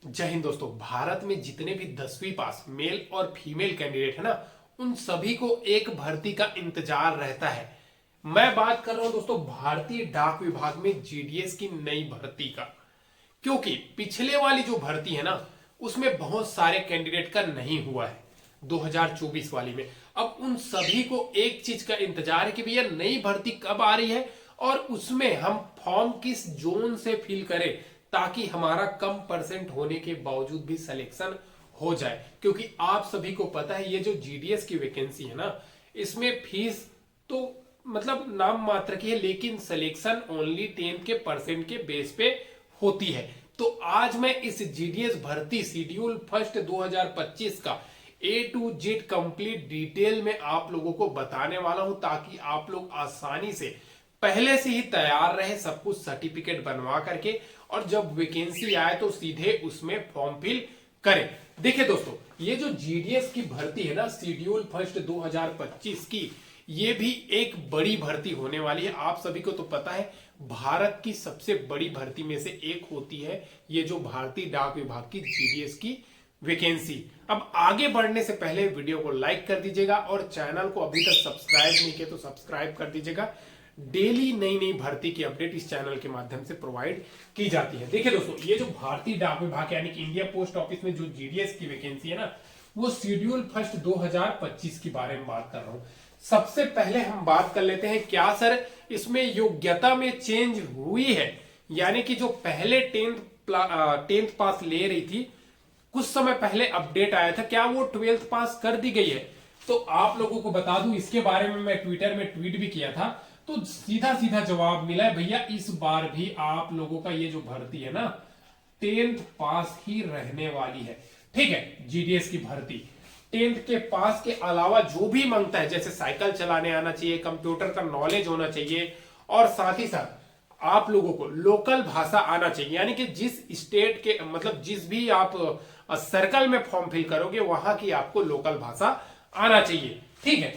जय हिंद दोस्तों। भारत में जितने भी 10वीं पास मेल और फीमेल कैंडिडेट है ना, उन सभी को एक भर्ती का इंतजार रहता है। मैं बात कर रहा हूं दोस्तों भारतीय डाक विभाग में जीडीएस की नई भर्ती का। क्योंकि पिछले वाली जो भर्ती है ना, उसमें बहुत सारे कैंडिडेट का नहीं हुआ है 2024 वाली में। अब उन सभी को एक चीज का इंतजार है कि भैया नई भर्ती कब आ रही है और उसमें हम फॉर्म किस जोन से फिल करें ताकि हमारा कम परसेंट होने के बावजूद भी सिलेक्शन हो जाए। क्योंकि आप सभी को पता है ये जो जीडीएस की वैकेंसी है ना, इसमें फीस तो मतलब नाम मात्र की है, लेकिन सिलेक्शन ओनली 10 के परसेंट के बेस पे होती है। तो आज मैं इस जीडीएस भर्ती शेड्यूल फर्स्ट 2025 का ए टू जेड कंप्लीट डिटेल में आप लोगों को बताने वाला हूं, ताकि आप लोग आसानी से पहले से ही तैयार रहे, सब कुछ सर्टिफिकेट बनवा करके, और जब वैकेंसी आए तो सीधे उसमें फॉर्म फिल करें। देखिए दोस्तों, ये जो जीडीएस की भर्ती है ना शेड्यूल फर्स्ट 2025 की, ये भी एक बड़ी भर्ती होने वाली है। आप सभी को तो पता है भारत की सबसे बड़ी भर्ती में से एक होती है ये जो भारतीय डाक विभाग की जीडीएस की वैकेंसी। अब आगे बढ़ने से पहले वीडियो को लाइक कर दीजिएगा और चैनल को अभी तक सब्सक्राइब नहीं किया तो सब्सक्राइब कर दीजिएगा। डेली नई नई भर्ती की अपडेट इस चैनल के माध्यम से प्रोवाइड की जाती है। देखिए दोस्तों, ये जो भारतीय डाक विभाग यानी कि इंडिया पोस्ट ऑफिस में जो जीडीएस की वैकेंसी है ना, वो शेड्यूल फर्स्ट 2025 के बारे में बात कर रहा हूं। सबसे पहले हम बात कर लेते हैं, क्या सर इसमें योग्यता में चेंज हुई है? यानी कि जो पहले टेंथ पास ले रही थी, कुछ समय पहले अपडेट आया था, क्या वो 12th पास कर दी गई है? तो आप लोगों को बता दूं, इसके बारे में मैं ट्विटर में ट्वीट भी किया था, तो सीधा सीधा जवाब मिला है, भैया इस बार भी आप लोगों का ये जो भर्ती है ना 10th पास ही रहने वाली है। ठीक है, जीडीएस की भर्ती 10th के पास के अलावा जो भी मांगता है, जैसे साइकिल चलाने आना चाहिए, कंप्यूटर का नॉलेज होना चाहिए, और साथ ही साथ आप लोगों को लोकल भाषा आना चाहिए। यानी कि जिस स्टेट के मतलब जिस भी आप सर्कल में फॉर्म फिल करोगे वहां की आपको लोकल भाषा आना चाहिए। ठीक है,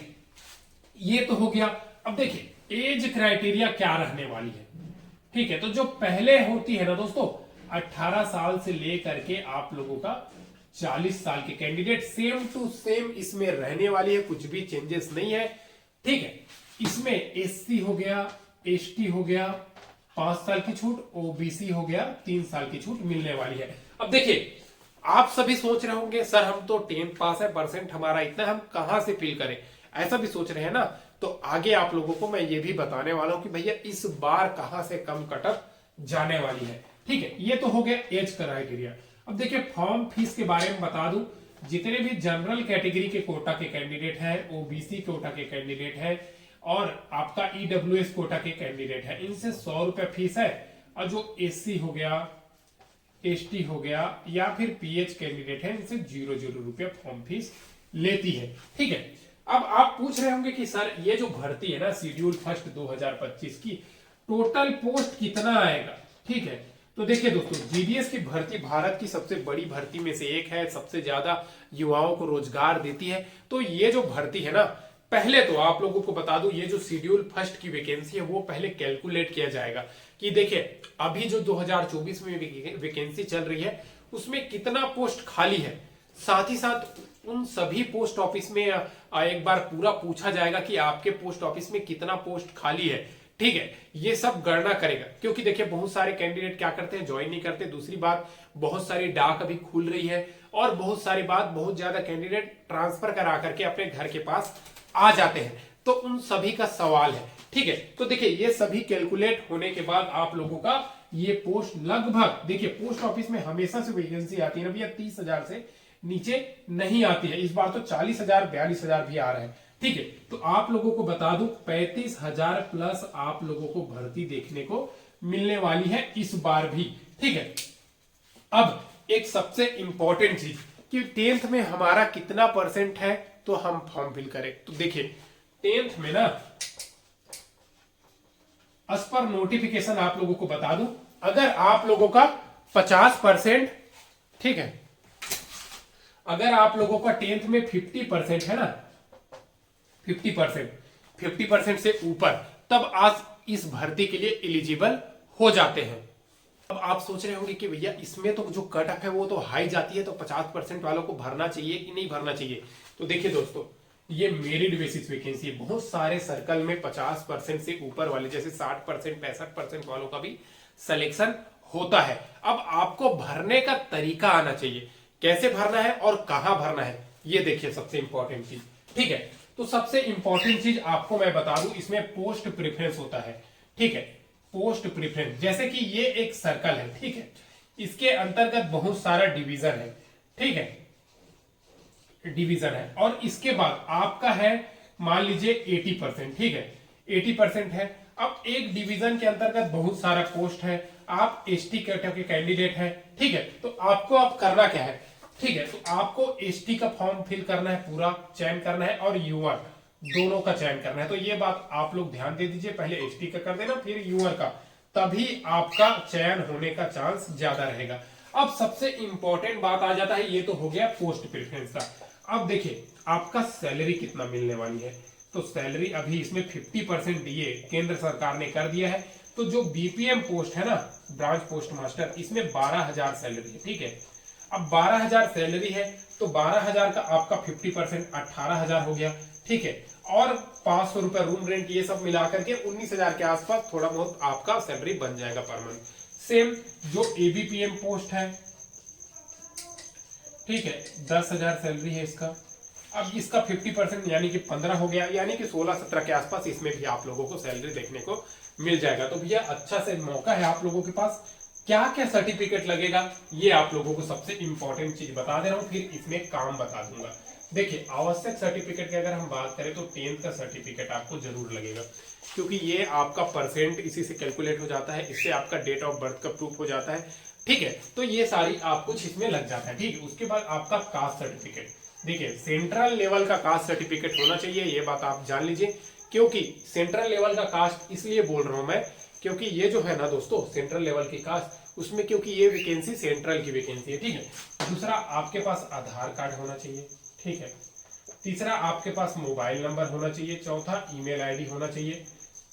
ये तो हो गया। अब देखिए एज क्राइटेरिया क्या रहने वाली है। ठीक है, तो जो पहले होती है ना दोस्तों 18 साल से लेकर के आप लोगों का 40 साल के कैंडिडेट सेम टू सेम इसमें रहने वाली है, कुछ भी चेंजेस नहीं है। ठीक है, इसमें एससी हो गया, एसटी हो गया 5 साल की छूट, ओबीसी हो गया 3 साल की छूट मिलने वाली है। अब देखिए आप सभी सोच रहे होंगे सर हम तो 10th पास है, परसेंट हमारा इतना, हम कहां से फिल करें, ऐसा भी सोच रहे हैं ना। तो आगे आप लोगों को मैं ये भी बताने वाला हूं कि भैया इस बार कहां से कम कटअप जाने वाली है। ठीक है, ये तो हो गया एज क्राइटेरिया। अब देखिए फॉर्म फीस के बारे में बता दूं, जितने भी जनरल कैटेगरी के कोटा के कैंडिडेट हैं, ओबीसी कोटा के कैंडिडेट हैं, और आपका ईडब्ल्यूएस कोटा के कैंडिडेट है, इनसे 100 रुपए फीस है। और जो एससी हो गया, एसटी हो गया, या फिर पीएच कैंडिडेट है, इनसे 0 रुपया फॉर्म फीस लेती है। ठीक है, अब आप पूछ रहे होंगे कि सर ये जो भर्ती है ना शेड्यूल फर्स्ट 2025 की, टोटल पोस्ट कितना आएगा? ठीक है, तो देखिए दोस्तों जीडीएस की भर्ती भारत की सबसे बड़ी भर्ती में से एक है, सबसे ज्यादा युवाओं को रोजगार देती है। तो ये जो भर्ती है ना, पहले तो आप लोगों को बता दूं, ये जो शेड्यूल फर्स्ट की वैकेंसी है वो पहले कैलकुलेट किया जाएगा कि देखिए अभी जो 2024 में वैकेंसी चल रही है उसमें कितना पोस्ट खाली है। साथ ही साथ उन सभी पोस्ट ऑफिस में एक बार पूरा पूछा जाएगा कि आपके पोस्ट ऑफिस में कितना पोस्ट खाली है। ठीक है, ये सब गणना करेगा, क्योंकि देखिए बहुत सारे कैंडिडेट क्या करते हैं, ज्वाइन नहीं करते। दूसरी बात, बहुत सारी डाक अभी खुल रही है, और बहुत सारी बात, बहुत ज्यादा कैंडिडेट ट्रांसफर करा करके अपने घर के पास आ जाते हैं। तो उन सभी का सवाल है। ठीक है, तो देखिए ये सभी कैलकुलेट होने के बाद आप लोगों का ये पोस्ट लगभग, देखिए पोस्ट ऑफिस में हमेशा से वैकेंसी आती है ना भैया 30,000 से नीचे नहीं आती है। इस बार तो 40,000 42,000 भी आ रहा है। ठीक है, तो आप लोगों को बता दूं 35,000 प्लस आप लोगों को भर्ती देखने को मिलने वाली है इस बार भी। ठीक है, अब एक सबसे इंपॉर्टेंट चीज कि 10th में हमारा कितना परसेंट है तो हम फॉर्म फिल करें। तो देखिए 10th में ना एज पर नोटिफिकेशन आप लोगों को बता दूं, अगर आप लोगों का 50%, ठीक है, अगर आप लोगों का 10th में 50% है ना, 50% से ऊपर, तब आज इस भर्ती के लिए एलिजिबल हो जाते हैं। अब आप सोच रहे होंगे कि भैया इसमें तो जो कट ऑफ है वो तो हाई जाती है, तो 50% वालों को भरना चाहिए कि नहीं भरना चाहिए? तो देखिए दोस्तों, ये मेरिट बेसिस वैकेंसी है। बहुत सारे सर्कल में 50% से ऊपर वाले, जैसे 60%, 65% वालों का भी सिलेक्शन होता है। अब आपको भरने का तरीका आना चाहिए, कैसे भरना है और कहां भरना है, ये देखिए सबसे इंपॉर्टेंट चीज। ठीक है, तो सबसे इंपॉर्टेंट चीज आपको मैं बता दूं, इसमें पोस्ट प्रेफरेंस होता है। ठीक है, पोस्ट प्रेफरेंस, जैसे कि ये एक सर्कल है, ठीक है, इसके अंतर्गत बहुत सारा डिवीजन है। ठीक है, डिवीजन है, और इसके बाद आपका है मान लीजिए 80%। ठीक है, 80% है। अब एक डिवीजन के अंतर्गत बहुत सारा पोस्ट है, आप एसटी कैटेगरी के कैंडिडेट है। ठीक है, तो आपको अब करना क्या है? ठीक है, तो आपको एसटी का फॉर्म फिल करना है, पूरा चयन करना है, और यूआर दोनों का चयन करना है। तो ये बात आप लोग ध्यान दे दीजिए, पहले एसटी का कर देना, फिर यूआर का, तभी आपका चयन होने का चांस ज्यादा रहेगा। अब सबसे इंपॉर्टेंट बात आ जाता है, ये तो हो गया पोस्ट प्रेफरेंस का। अब देखिए आपका सैलरी कितना मिलने वाली है। तो सैलरी अभी इसमें 50% डीए केंद्र सरकार ने कर दिया है। तो जो बीपीएम पोस्ट है ना, ब्रांच पोस्ट मास्टर, इसमें 12,000 सैलरी है। ठीक है, अब 12,000 सैलरी है, तो 12,000 का आपका 50% 18,000 हो गया। ठीक है, और 500 रुपए रूम रेंट, ये सब मिलाकर के 19,000 के आसपास थोड़ा बहुत आपका सैलरी बन जाएगा पर मंथ। सेम जो एबीपीएम पोस्ट है, ठीक है, 10,000 सैलरी है इसका। अब इसका 50% यानी कि 15 हो गया, यानी कि 16-17 के आसपास इसमें भी आप लोगों को सैलरी देखने को मिल जाएगा। तो भैया अच्छा से मौका है आप लोगों के पास। क्या क्या सर्टिफिकेट लगेगा, ये आप लोगों को सबसे इंपॉर्टेंट चीज बता दे रहा हूं, फिर इसमें काम बता दूंगा। देखिए आवश्यक सर्टिफिकेट की अगर हम बात करें तो 10th का सर्टिफिकेट आपको जरूर लगेगा, क्योंकि ये आपका परसेंट इसी से कैलकुलेट हो जाता है, इससे आपका डेट ऑफ बर्थ का प्रूफ हो जाता है। ठीक है, तो ये सारी आप कुछ इसमें लग जाता है। ठीक है, उसके बाद आपका कास्ट सर्टिफिकेट, देखिए सेंट्रल लेवल का कास्ट सर्टिफिकेट होना चाहिए, ये बात आप जान लीजिए। क्योंकि सेंट्रल लेवल का कास्ट इसलिए बोल रहा हूं मैं, क्योंकि ये जो है ना दोस्तों सेंट्रल लेवल की कास्ट, उसमें क्योंकि ये वैकेंसी सेंट्रल की वैकेंसी है। ठीक है, दूसरा आपके पास आधार कार्ड होना चाहिए। ठीक है, तीसरा आपके पास मोबाइल नंबर होना चाहिए, चौथा ईमेल आईडी होना चाहिए।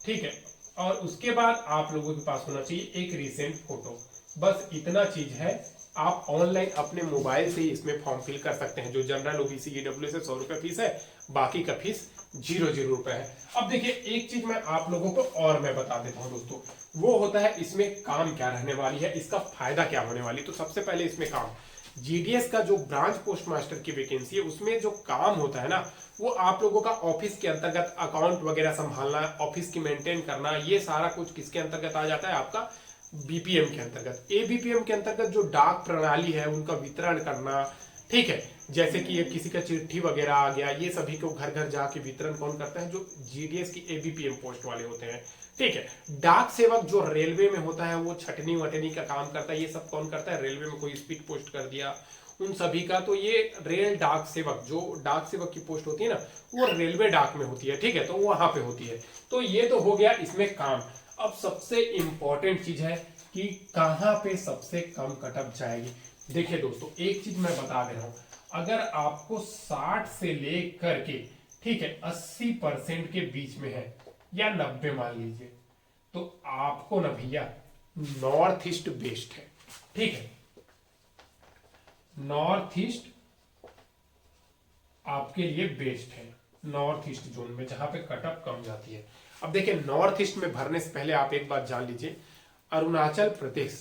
ठीक है, और उसके बाद आप लोगों के पास होना चाहिए एक रिसेंट फोटो। बस इतना चीज है। आप ऑनलाइन अपने मोबाइल से ही इसमें फॉर्म फिल कर सकते हैं। जो जनरल ओबीसी ईडब्ल्यू से 100 रुपए फीस है, बाकी का फीस 0 रुपए है। अब देखिए एक चीज मैं आप लोगों को और मैं बता देता हूं दोस्तों, वो होता है इसमें काम क्या रहने वाली है, इसका फायदा क्या होने वाली। तो सबसे पहले इसमें काम, जीडीएस का जो ब्रांच पोस्ट मास्टर की वैकेंसी है, उसमें जो काम होता है ना, वो आप लोगों का ऑफिस के अंतर्गत अकाउंट वगैरह संभालना, ऑफिस की मेंटेन करना, ये सारा कुछ किसके अंतर्गत आ जाता है, आपका बीपीएम के अंतर्गत। एबीपीएम के अंतर्गत जो डाक प्रणाली है उनका वितरण करना। ठीक है, जैसे कि ये किसी का चिट्ठी वगैरह आ गया, ये सभी को घर घर जाके वितरण कौन करता है, जो जीडीएस की एबीपीएम पोस्ट वाले होते हैं। ठीक है, डाक सेवक जो रेलवे में होता है, वो छटनी वटनी का काम करता है, ये सब कौन करता है, रेलवे में कोई स्पीड पोस्ट कर दिया उन सभी का, तो ये रेल डाक सेवक, जो डाक सेवक की पोस्ट होती है ना, वो रेलवे डाक में होती है। ठीक है, तो वहां पे होती है। तो ये तो हो गया इसमें काम। अब सबसे इंपॉर्टेंट चीज है कि कहां पे सबसे कम कटअप जाएगी। देखिए दोस्तों एक चीज मैं बता दे रहा हूं, अगर आपको 60 से लेकर के, ठीक है, 80% के बीच में है, या 90 मान लीजिए, तो आपको ना भैया नॉर्थ ईस्ट बेस्ट है। ठीक है, नॉर्थ ईस्ट आपके लिए बेस्ट है, नॉर्थ ईस्ट जोन में जहां पे कटअप कम जाती है। अब देखिए नॉर्थ ईस्ट में भरने से पहले आप एक बात जान लीजिए, अरुणाचल प्रदेश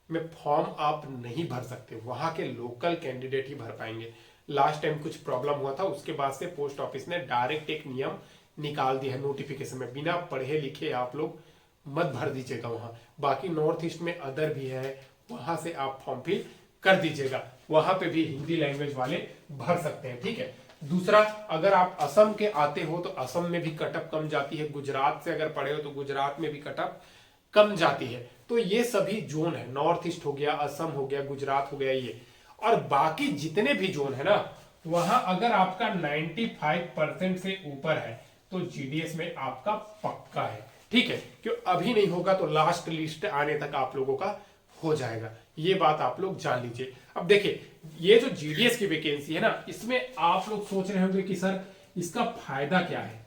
में फॉर्म आप नहीं भर सकते, वहां के लोकल कैंडिडेट ही भर पाएंगे। लास्ट टाइम कुछ प्रॉब्लम हुआ था, उसके बाद से पोस्ट ऑफिस ने डायरेक्ट एक नियम निकाल दिया है नोटिफिकेशन में, बिना पढ़े लिखे आप लोग मत भर दीजिएगा वहां। बाकी नॉर्थ ईस्ट में अदर भी है, वहां से आप फॉर्म फिल कर दीजिएगा, वहां पे भी हिंदी लैंग्वेज वाले भर सकते हैं। ठीक है, दूसरा अगर आप असम के आते हो तो असम में भी कटअप कम जाती है, गुजरात से अगर पढ़े हो तो गुजरात में भी कटअप कम जाती है। तो ये सभी जोन है, नॉर्थ ईस्ट हो गया, असम हो गया, गुजरात हो गया ये, और बाकी जितने भी जोन है ना, वहां अगर आपका 95% से ऊपर है तो जीडीएस में आपका पक्का है। ठीक है, क्यों अभी नहीं होगा तो लास्ट लिस्ट आने तक आप लोगों का हो जाएगा, ये बात आप लोग जान लीजिए। अब देखिए ये जो जीडीएस की वैकेंसी है ना, इसमें आप लोग सोच रहे होंगे कि सर इसका फायदा क्या है।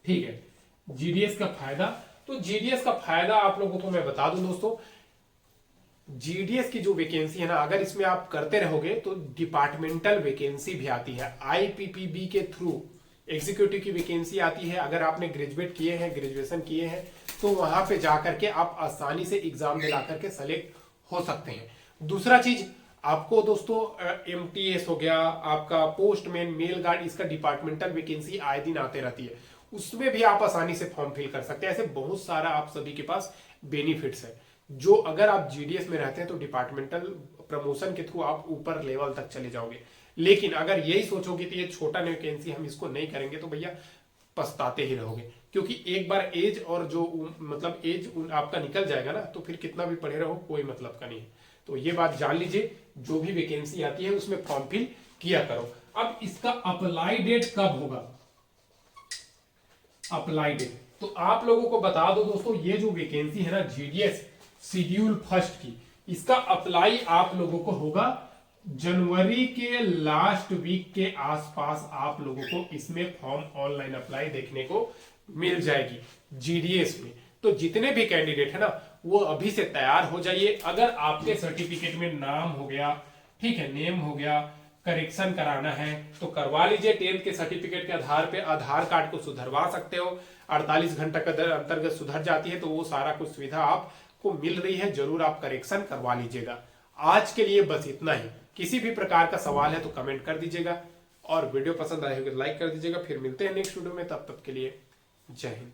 ठीक है, जीडीएस का फायदा, तो जीडीएस का फायदा आप लोगों को मैं बता दूं दोस्तों, जीडीएस की जो वैकेंसी है ना, अगर इसमें आप करते रहोगे तो डिपार्टमेंटल वैकेंसी भी आती है, आईपीपीबी के थ्रू एग्जीक्यूटिव की वैकेंसी आती है। अगर आपने ग्रेजुएशन किए हैं तो वहां पे जाकर के आप आसानी से एग्जाम दिला करके सेलेक्ट हो सकते हैं। दूसरा चीज आपको दोस्तों एमटीएस हो गया, आपका पोस्टमैन, मेल गार्ड, इसका डिपार्टमेंटल वैकेंसी आए दिन आते रहती है, उसमें भी आप आसानी से फॉर्म फिल कर सकते हैं। ऐसे बहुत सारा आप सभी के पास बेनिफिट्स है, जो अगर आप जीडीएस में रहते हैं तो डिपार्टमेंटल प्रमोशन के थ्रू आप ऊपर लेवल तक चले जाओगे। लेकिन अगर यही सोचोगे कि ये छोटा वैकेंसी हम इसको नहीं करेंगे तो भैया पछताते ही रहोगे, क्योंकि एक बार एज और जो मतलब एज आपका निकल जाएगा ना, तो फिर कितना भी पढ़े रहो कोई मतलब का नहीं है। तो ये बात जान लीजिए, जो भी वैकेंसी आती है उसमें फॉर्म फिल किया करो। अब इसका अप्लाई डेट कब होगा, अप्लाई डेट तो आप लोगों को बता दो दोस्तों, ये जो वैकेंसी है ना जीडीएस शेड्यूल फर्स्ट की, इसका अप्लाई आप लोगों को होगा जनवरी के लास्ट वीक के आसपास। आप लोगों को इसमें फॉर्म ऑनलाइन अप्लाई देखने को मिल जाएगी जीडीएस में। तो जितने भी कैंडिडेट है ना, वो अभी से तैयार हो जाइए। अगर आपके सर्टिफिकेट में नाम हो गया, ठीक है, नेम हो गया, करेक्शन कराना है तो करवा लीजिए। 10th के सर्टिफिकेट के आधार पे आधार कार्ड को सुधरवा सकते हो, 48 घंटे के अंतर्गत सुधर जाती है, तो वो सारा कुछ सुविधा आपको मिल रही है, जरूर आप करेक्शन करवा लीजिएगा। आज के लिए बस इतना ही। किसी भी प्रकार का सवाल है तो कमेंट कर दीजिएगा, और वीडियो पसंद आए हो तो लाइक कर दीजिएगा। फिर मिलते हैं नेक्स्ट वीडियो में, तब तक के लिए जय हिंद।